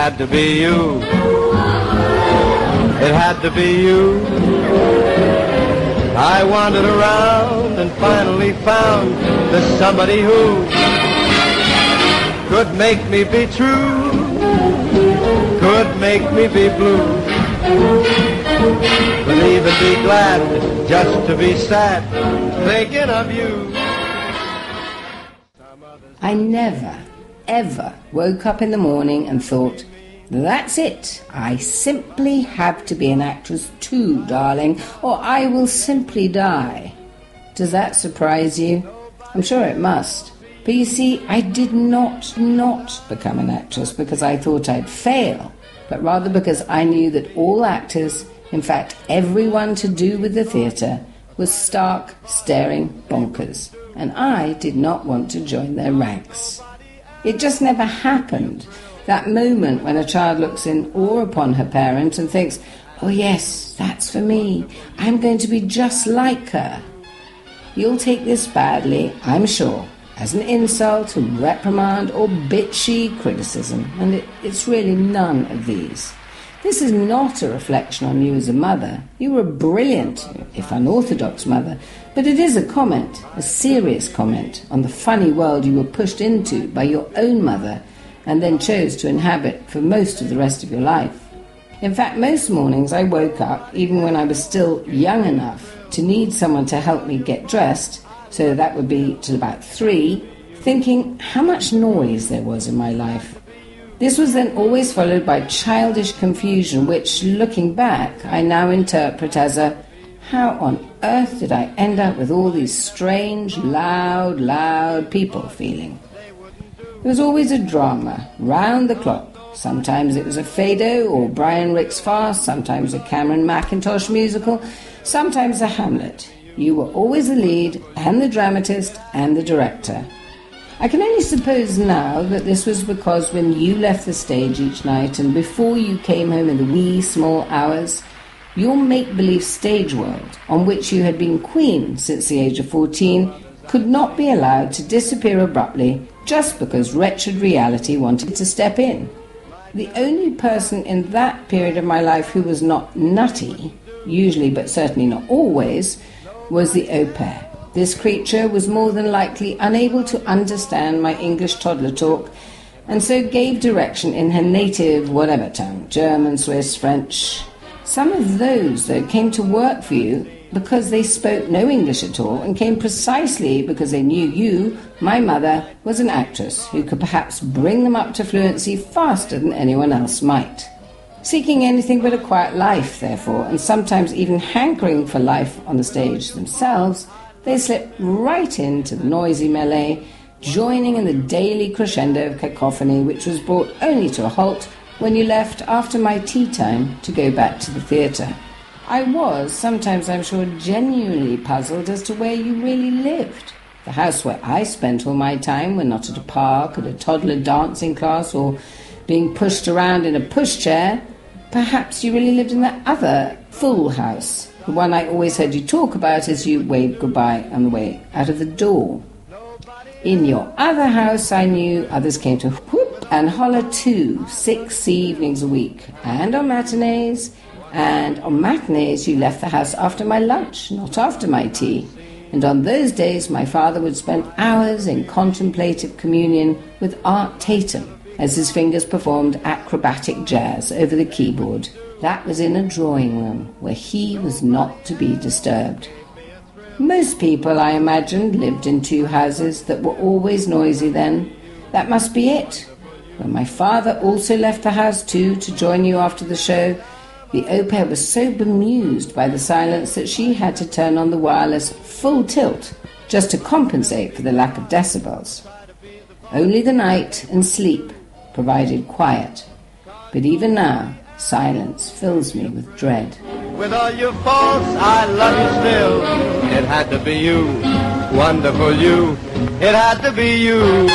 had to be you. It had to be you. I wandered around and finally found there's somebody who could make me be true, could make me be blue, could even be glad just to be sad thinking of you. I never, ever woke up in the morning and thought, that's it, I simply have to be an actress too, darling, or I will simply die. Does that surprise you? I'm sure it must. But you see, I did not become an actress because I thought I'd fail, but rather because I knew that all actors, in fact everyone to do with the theatre, was stark, staring bonkers, and I did not want to join their ranks. It just never happened. That moment when a child looks in awe upon her parent and thinks, oh yes, that's for me, I'm going to be just like her. You'll take this badly, I'm sure, as an insult, a reprimand, or bitchy criticism, and it's really none of these. This is not a reflection on you as a mother. You were a brilliant, if unorthodox mother, but it is a comment, a serious comment, on the funny world you were pushed into by your own mother and then chose to inhabit for most of the rest of your life. In fact, most mornings I woke up, even when I was still young enough to need someone to help me get dressed, so that would be till about 3, thinking how much noise there was in my life. This was then always followed by childish confusion, which, looking back, I now interpret as a, how on earth did I end up with all these strange, loud people feeling? There was always a drama, round the clock. Sometimes it was a Fado or Brian Rix farce, sometimes a Cameron Mackintosh musical, sometimes a Hamlet. You were always the lead and the dramatist and the director. I can only suppose now that this was because when you left the stage each night and before you came home in the wee small hours, your make-believe stage world, on which you had been queen since the age of 14, could not be allowed to disappear abruptly just because wretched reality wanted to step in. The only person in that period of my life who was not nutty, usually but certainly not always, was the au pair. This creature was more than likely unable to understand my English toddler talk, and so gave direction in her native whatever tongue, German, Swiss, French. Some of those, though, came to work for you because they spoke no English at all, and came precisely because they knew you, my mother, was an actress who could perhaps bring them up to fluency faster than anyone else might. Seeking anything but a quiet life, therefore, and sometimes even hankering for life on the stage themselves, they slipped right into the noisy melee, joining in the daily crescendo of cacophony which was brought only to a halt when you left after my tea time to go back to the theatre. I was, sometimes I'm sure, genuinely puzzled as to where you really lived. The house where I spent all my time, when not at a park, at a toddler dancing class, or being pushed around in a pushchair. Perhaps you really lived in that other full house, the one I always heard you talk about as you waved goodbye on the way out of the door. In your other house, I knew others came to whoop and holler too, 6 evenings a week, and on matinees. And on matinees you left the house after my lunch, not after my tea. And on those days my father would spend hours in contemplative communion with Art Tatum as his fingers performed acrobatic jazz over the keyboard. That was in a drawing room where he was not to be disturbed. Most people, I imagined, lived in 2 houses that were always noisy then. That must be it. When my father also left the house too to join you after the show, the au pair was so bemused by the silence that she had to turn on the wireless full tilt just to compensate for the lack of decibels. Only the night and sleep provided quiet, but even now silence fills me with dread. With all your faults, I love you still. It had to be you, wonderful you. It had to be you.